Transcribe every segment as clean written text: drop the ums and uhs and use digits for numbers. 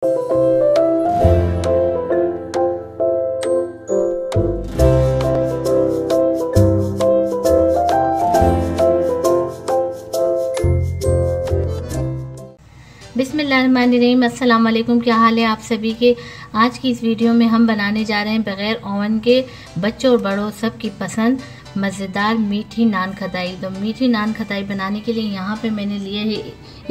बिस्मिल्लाहिर्रहमानिर्रहीम। अस्सलाम वालेकुम। क्या हाल है आप सभी के। आज की इस वीडियो में हम बनाने जा रहे हैं बग़ैर ओवन के बच्चों और बड़ों सब की पसंद मज़ेदार मीठी नान खटाई। तो मीठी नान खटाई बनाने के लिए यहाँ पे मैंने लिया है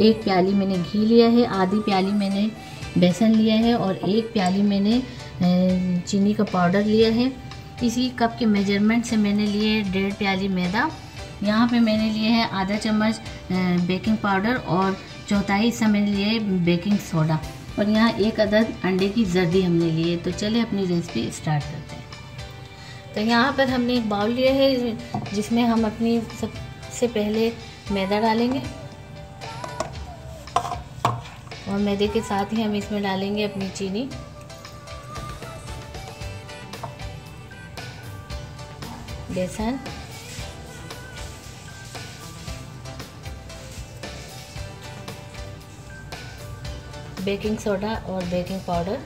1 प्याली मैंने घी लिया है, आधी प्याली मैंने बेसन लिया है और 1 प्याली मैंने चीनी का पाउडर लिया है। इसी कप के मेजरमेंट से मैंने लिए 1.5 प्याली मैदा। यहाँ पे मैंने लिए है आधा चम्मच बेकिंग पाउडर और चौथाई हिस्सा मैंने लिए बेकिंग सोडा और यहाँ 1 अदद अंडे की जर्दी हमने लिए। तो चले अपनी रेसिपी स्टार्ट करते हैं। तो यहाँ पर हमने एक बाउल लिया है जिसमें हम अपनी सबसे पहले मैदा डालेंगे और मैदे के साथ ही हम इसमें डालेंगे अपनी चीनी, बेसन, बेकिंग सोडा और बेकिंग पाउडर।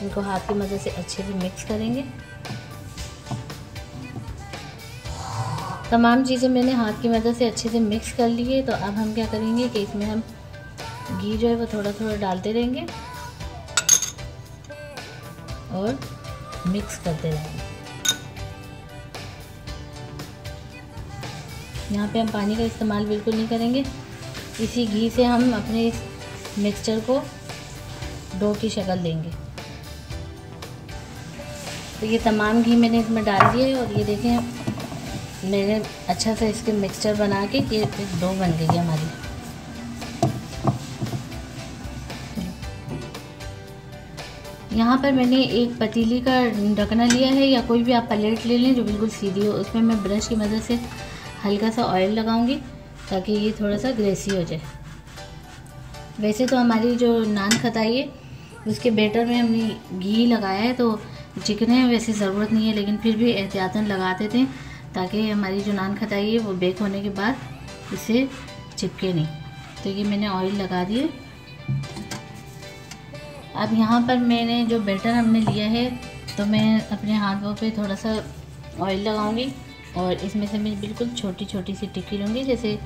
इनको हाथ की मदद से अच्छे से मिक्स करेंगे। तमाम चीज़ें मैंने हाथ की मदद से अच्छे से मिक्स कर ली है। तो अब हम क्या करेंगे कि इसमें हम घी जो है वो थोड़ा थोड़ा डालते रहेंगे और मिक्स करते रहेंगे। यहाँ पे हम पानी का इस्तेमाल बिल्कुल नहीं करेंगे। इसी घी से हम अपने इस मिक्सचर को डो की शक्ल देंगे। तो ये तमाम घी मैंने इसमें डाल दिए है और ये देखें मैंने अच्छा सा इसके मिक्सचर बना के ये डो बन गई है हमारी। यहाँ पर मैंने एक पतीली का ढकना लिया है या कोई भी आप प्लेट ले लें जो बिल्कुल सीधी हो। उसमें मैं ब्रश की मदद से हल्का सा ऑयल लगाऊंगी ताकि ये थोड़ा सा ग्रेसी हो जाए। वैसे तो हमारी जो नान खटाई है उसके बैटर में हमने घी लगाया है तो चिकने वैसे ज़रूरत नहीं है, लेकिन फिर भी एहतियातन लगाते थे ताकि हमारी जो नान खटाई है वो बेक होने के बाद इसे चिपके नहीं। तो ये मैंने ऑयल लगा दिए। अब यहाँ पर मैंने जो बैटर हमने लिया है तो मैं अपने हाथों पे थोड़ा सा ऑयल लगाऊंगी और इसमें से मैं बिल्कुल छोटी छोटी सी टिक्की लूँगी जैसे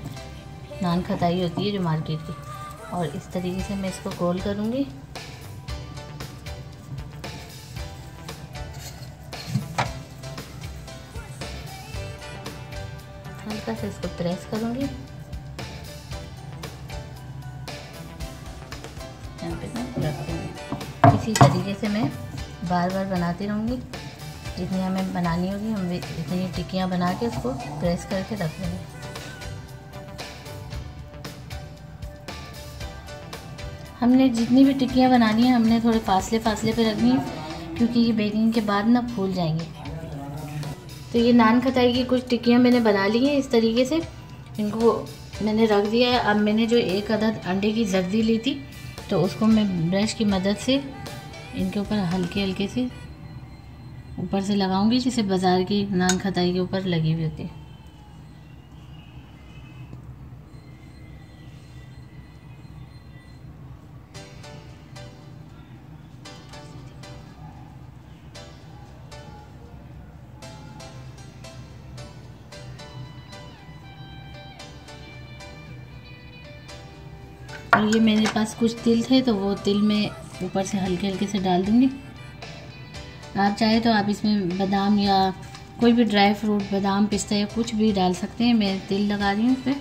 नान खटाई होती है जो मार्केट की, और इस तरीके से मैं इसको गोल करूँगी। हल्का से इसको प्रेस करूँगी। यहाँ पे मैं रख दूँगी। इसी तरीके से मैं बार बार बनाती रहूँगी। जितनी हमें बनानी होगी हम इतनी टिक्कियाँ बना के उसको प्रेस करके रख देंगे। हमने जितनी भी टिक्कियाँ बनानी है हमने थोड़े फासले पे रखनी है क्योंकि ये बेकिंग के बाद ना फूल जाएंगे। तो ये नान खटाई की कुछ टिक्कियाँ मैंने बना ली हैं इस तरीके से, इनको मैंने रख दिया है। अब मैंने जो 1 अदद अंडे की जर्दी ली थी तो उसको मैं ब्रश की मदद से इनके ऊपर हल्के हल्के से ऊपर से लगाऊंगी जिसे बाज़ार की नान खटाई के ऊपर लगी हुई होती है। और ये मेरे पास कुछ तिल थे तो वो तिल मैं ऊपर से हल्के हल्के से डाल दूंगी। आप चाहे तो आप इसमें बादाम या कोई भी ड्राई फ्रूट, बादाम, पिस्ता या कुछ भी डाल सकते हैं। मैं तिल लगा रही हूँ इस पर।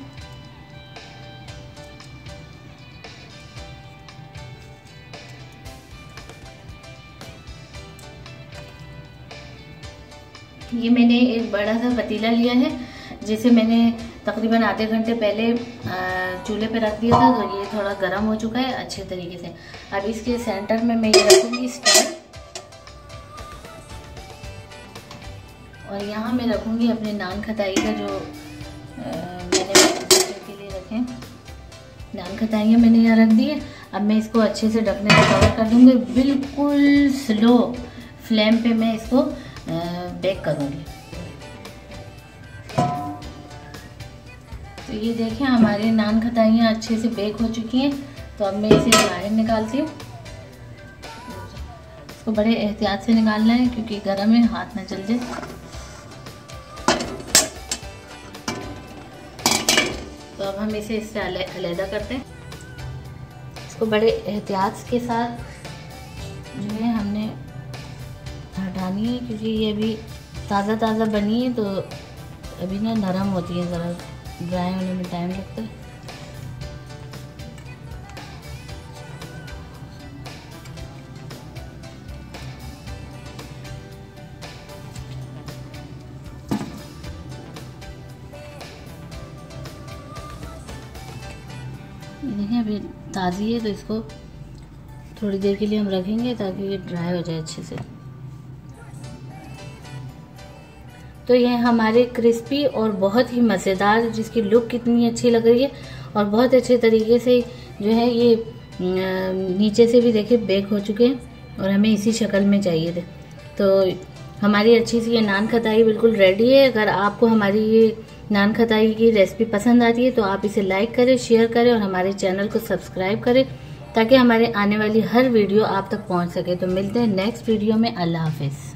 ये मैंने एक बड़ा सा पतीला लिया है जिसे मैंने तकरीबन आधे घंटे पहले चूल्हे पे रख दिया था। तो ये थोड़ा गर्म हो चुका है अच्छे तरीके से। अब इसके सेंटर में मैं ये रखूँगी स्टैंड और यहाँ मैं रखूँगी अपने नान खटाई का जो मैंने के लिए रखे नान खटाइयाँ मैंने यहाँ रख दी है। अब मैं इसको अच्छे से ढकने से कवर कर दूँगी। बिल्कुल स्लो फ्लेम पे मैं इसको बेक करूँगी। तो ये देखें हमारे नान खटाइयाँ अच्छे से बेक हो चुकी हैं। तो अब मैं इसे बाहर निकालती हूँ। इसको बड़े एहतियात से निकालना है क्योंकि गर्म है, हाथ न जल जाए। तो अब हम इसे इससे अलग करते हैं। इसको बड़े एहतियात के साथ जो है हमने हटानी है क्योंकि ये अभी ताज़ा ताज़ा बनी है, तो अभी ना नरम होती है, ज़रा ड्राई होने में टाइम लगता है। देखिए अभी ताज़ी है, तो इसको थोड़ी देर के लिए हम रखेंगे ताकि ये ड्राई हो जाए अच्छे से। तो ये हमारे क्रिस्पी और बहुत ही मज़ेदार, जिसकी लुक कितनी अच्छी लग रही है और बहुत अच्छे तरीके से जो है ये नीचे से भी देखिए बेक हो चुके हैं और हमें इसी शक्ल में चाहिए थे। तो हमारी अच्छी सी ये नान खताई बिल्कुल रेडी है। अगर आपको हमारी ये नान खताई की रेसिपी पसंद आती है तो आप इसे लाइक करें, शेयर करें और हमारे चैनल को सब्सक्राइब करें ताकि हमारे आने वाली हर वीडियो आप तक पहुंच सके। तो मिलते हैं नेक्स्ट वीडियो में। अल्लाह हाफिज़।